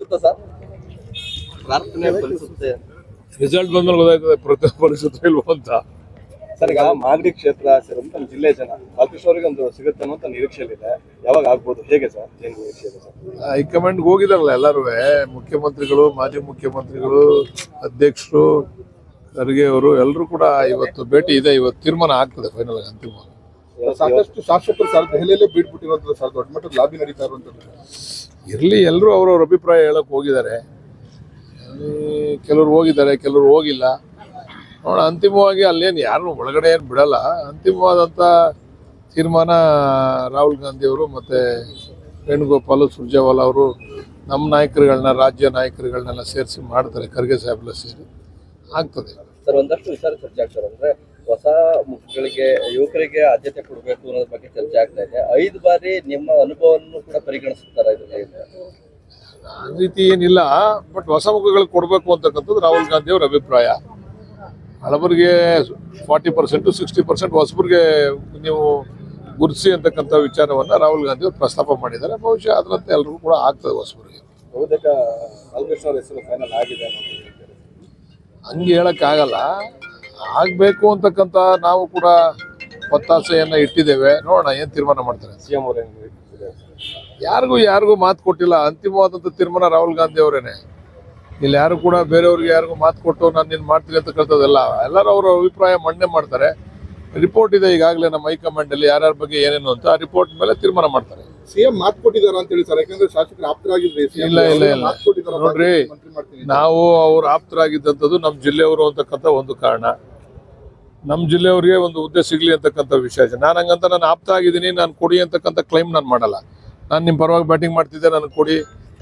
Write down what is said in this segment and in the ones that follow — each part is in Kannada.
ಫಲಿಸುತ್ತಾ ಸರ್? ಪ್ರಾರ್ಥನೆ ಫಲಿಸುತ್ತೆ? ರಿಸಲ್ಟ್ ಬಂದ್ಮೇಲೆ ಗೊತ್ತಾಯ್ತದೆ ಫಲಿಸುತ್ತೆ ಇಲ್ವೋ ಅಂತ. ಸರ್, ಈಗ ಮಾಗಡಿ ಕ್ಷೇತ್ರ ಸೇರಿದಂತೆ ನಮ್ಮ ಜಿಲ್ಲೆ ಜನ ಬಾಲಕೃಷ್ಣ ಅವರಿಗೆ ಒಂದು ಸಿಗುತ್ತೆ ಅನ್ನೋ ನಿರೀಕ್ಷೆಯಲ್ಲಿದೆ. ಯಾವಾಗ ಆಗ್ಬೋದು, ಹೇಗೆ ಸರ್, ಏನು ನಿರೀಕ್ಷೆ ಇದೆ ಸರ್? ಹೈಕಮಾಂಡ್ಗೆ ಹೋಗಿದಾರಲ್ಲ ಎಲ್ಲರೂ, ಮುಖ್ಯಮಂತ್ರಿಗಳು, ಮಾಜಿ ಮುಖ್ಯಮಂತ್ರಿಗಳು, ಅಧ್ಯಕ್ಷರು, ಖರ್ಗೆ ಅವರು ಎಲ್ಲರೂ ಕೂಡ ಇವತ್ತು ಭೇಟಿ ಇದೆ. ಇವತ್ತು ತೀರ್ಮಾನ ಆಗ್ತದೆ ಫೈನಲ್ ಆಗಿ, ಅಂತಿಮ. ಸಾಕಷ್ಟು ಶಾಸಕರು ಸರ್ ದೆಹಲಿಯಲ್ಲೇ ಬೀಟ್ಬಿಟ್ಟಿರುವಂಥದ್ದು ಸರ್, ದೊಡ್ಡ ಮಟ್ಟದ ಲಾಬಿ ನಡೀತಾ ಇರುವಂಥದ್ದು. ಇರಲಿ, ಎಲ್ಲರೂ ಅವ್ರವ್ರ ಅಭಿಪ್ರಾಯ ಹೇಳಕ್ ಹೋಗಿದ್ದಾರೆ. ಕೆಲವ್ರು ಹೋಗಿದ್ದಾರೆ, ಕೆಲವ್ರು ಹೋಗಿಲ್ಲ. ನೋಡ, ಅಂತಿಮವಾಗಿ ಅಲ್ಲೇನು ಯಾರು ಒಳಗಡೆ ಏನು ಬಿಡಲ್ಲ. ಅಂತಿಮವಾದಂಥ ತೀರ್ಮಾನ ರಾಹುಲ್ ಗಾಂಧಿ ಅವರು ಮತ್ತು ವೇಣುಗೋಪಾಲ್, ಸುರ್ಜೇವಾಲಾ ಅವರು ನಮ್ಮ ನಾಯಕರುಗಳನ್ನ, ರಾಜ್ಯ ನಾಯಕರುಗಳನ್ನೆಲ್ಲ ಸೇರಿಸಿ ಮಾಡ್ತಾರೆ. ಖರ್ಗೆ ಸಾಹೇಬ್ಲ ಸೇರಿ ಆಗ್ತದೆ ಸರ್. ಒಂದಷ್ಟು ವಿಚಾರ ಚರ್ಚೆ ಆಗ್ತಾರೆ ಅಂದ್ರೆ ಹೊಸ ಮುಖಗಳಿಗೆ, ಯುವಕರಿಗೆ ಆದ್ಯತೆ ಕೊಡಬೇಕು ಅನ್ನೋದ್ರ ಬಗ್ಗೆ ಚರ್ಚೆ ಆಗ್ತಾ ಇದೆ. 5 ಬಾರಿ ನಿಮ್ಮ ಅನುಭವವನ್ನು ಕೂಡ ಪರಿಗಣಿಸುತ್ತಾರೆ ಆ ರೀತಿ ಏನಿಲ್ಲ. ಬಟ್ ಹೊಸ ಮುಖಗಳಿಗೆ ಕೊಡಬೇಕು ಅಂತಕ್ಕಂಥದ್ದು ರಾಹುಲ್ ಗಾಂಧಿ ಅವರ ಅಭಿಪ್ರಾಯ. ಹಳಬರಿಗೆ 40%, 60% ಹೊಸಬರಿಗೆ ನೀವು ಗುರುತಿಸಿ ಅಂತಕ್ಕಂಥ ವಿಚಾರವನ್ನು ರಾಹುಲ್ ಗಾಂಧಿ ಅವರು ಪ್ರಸ್ತಾಪ ಮಾಡಿದ್ದಾರೆ. ಬಹುಶಃ ಅದರಂತೆ ಎಲ್ಲರಿಗೂ ಕೂಡ ಆಗ್ತದೆ ಹೊಸಬರಿಗೆ. ಬಹುತೇಕ ಬಾಲಕೃಷ್ಣ ಅವರ ಹೆಸರು ಫೈನಲ್ ಆಗಿದೆ ಹಂಗೆ ಹೇಳೋಕ್ಕಾಗಲ್ಲ. ಆಗಬೇಕು ಅಂತಕ್ಕಂಥ ನಾವು ಕೂಡ ಒತ್ತಾಸೆಯನ್ನು ಇಟ್ಟಿದ್ದೇವೆ. ನೋಡೋಣ ಏನು ತೀರ್ಮಾನ ಮಾಡ್ತಾರೆ. ಸಿಎಂ ಅವರೇ ಯಾರಿಗೂ ಮಾತು ಕೊಟ್ಟಿಲ್ಲ. ಅಂತಿಮವಾದಂಥ ತೀರ್ಮಾನ ರಾಹುಲ್ ಗಾಂಧಿ ಅವರೇನೆ. ಇಲ್ಲಿ ಯಾರು ಕೂಡ ಬೇರೆಯವ್ರಿಗೆ ಯಾರಿಗೂ ಮಾತು ಕೊಟ್ಟು ನಾನು ನೀನು ಮಾಡ್ತೀನಿ ಅಂತಕ್ಕಂಥದ್ದೆಲ್ಲ ಎಲ್ಲರೂ ಅವರ ಅಭಿಪ್ರಾಯ ಮಂಡನೆ ಮಾಡ್ತಾರೆ. ರಿಪೋರ್ಟ್ ಇದೆ ಈಗಾಗಲೇ ನಮ್ಮ ಹೈಕಮಾಂಡಲ್ಲಿ, ಯಾರ್ಯಾರ ಬಗ್ಗೆ ಏನೇನು ಅಂತ. ಆ ರಿಪೋರ್ಟ್ ಮೇಲೆ ತೀರ್ಮಾನ ಮಾಡ್ತಾರೆ. ಸಿಎಂ ಮಾತು ಕೊಟ್ಟಿದ್ದಾರೆ ಅಂತ ಹೇಳಿ ಸರ್, ಯಾಕಂದ್ರೆ ಶಾಸಕರು ಆಪ್ತರಾಗಿದ್ರೆ ಇಲ್ಲ ನೋಡ್ರಿ, ನಾವು ಅವ್ರು ಆಪ್ತರಾಗಿದ್ದಂಥದ್ದು ನಮ್ಮ ಜಿಲ್ಲೆಯವರು ಅಂತಕ್ಕಂಥ ಒಂದು ಕಾರಣ. ನಮ್ಮ ಜಿಲ್ಲೆಯವರಿಗೆ ಒಂದು ಹುದ್ದೆ ಸಿಗಲಿ ಅಂತಕ್ಕಂಥ ವಿಷಯ. ನಾನು ಹಂಗಂತ ನಾನು ಆಪ್ತ ಆಗಿದ್ದೀನಿ, ನಾನು ಕೊಡಿ ಅಂತಕ್ಕಂಥ ಕ್ಲೈಮ್ ನಾನು ಮಾಡಲ್ಲ. ನಾನು ನಿಮ್ಮ ಪರವಾಗಿ ಬ್ಯಾಟಿಂಗ್ ಮಾಡ್ತಿದ್ದೆ, ನನಗೆ ಕೊಡಿ,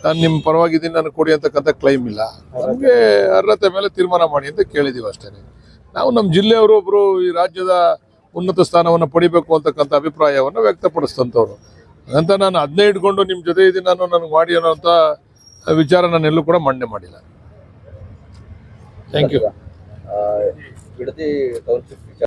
ನಾನು ನಿಮ್ಮ ಪರವಾಗಿದ್ದೀನಿ, ನನಗೆ ಕೊಡಿ ಅಂತಕ್ಕಂಥ ಕ್ಲೈಮ್ ಇಲ್ಲ. ನಮಗೆ ಅರ್ಹತೆ ಮೇಲೆ ತೀರ್ಮಾನ ಮಾಡಿ ಅಂತ ಕೇಳಿದ್ದೀವಿ ಅಷ್ಟೇ. ನಾವು ನಮ್ಮ ಜಿಲ್ಲೆಯವರು ಒಬ್ಬರು ಈ ರಾಜ್ಯದ ಉನ್ನತ ಸ್ಥಾನವನ್ನು ಪಡಿಬೇಕು ಅಂತಕ್ಕಂಥ ಅಭಿಪ್ರಾಯವನ್ನು ವ್ಯಕ್ತಪಡಿಸ್ತಂಥವ್ರು. ಅಂತ ನಾನು ಅದನ್ನೇ ಇಟ್ಕೊಂಡು ನಿಮ್ಮ ಜೊತೆ ಇದ್ದೀನಿ, ನಾನು ನನಗೆ ಮಾಡಿ ಅನ್ನೋಂಥ ವಿಚಾರ ನಾನು ಎಲ್ಲೂ ಕೂಡ ಮಂಡನೆ ಮಾಡಿಲ್ಲ. Thank you. ಬಿಡದಿ ಟೌನ್ಶಿಪ್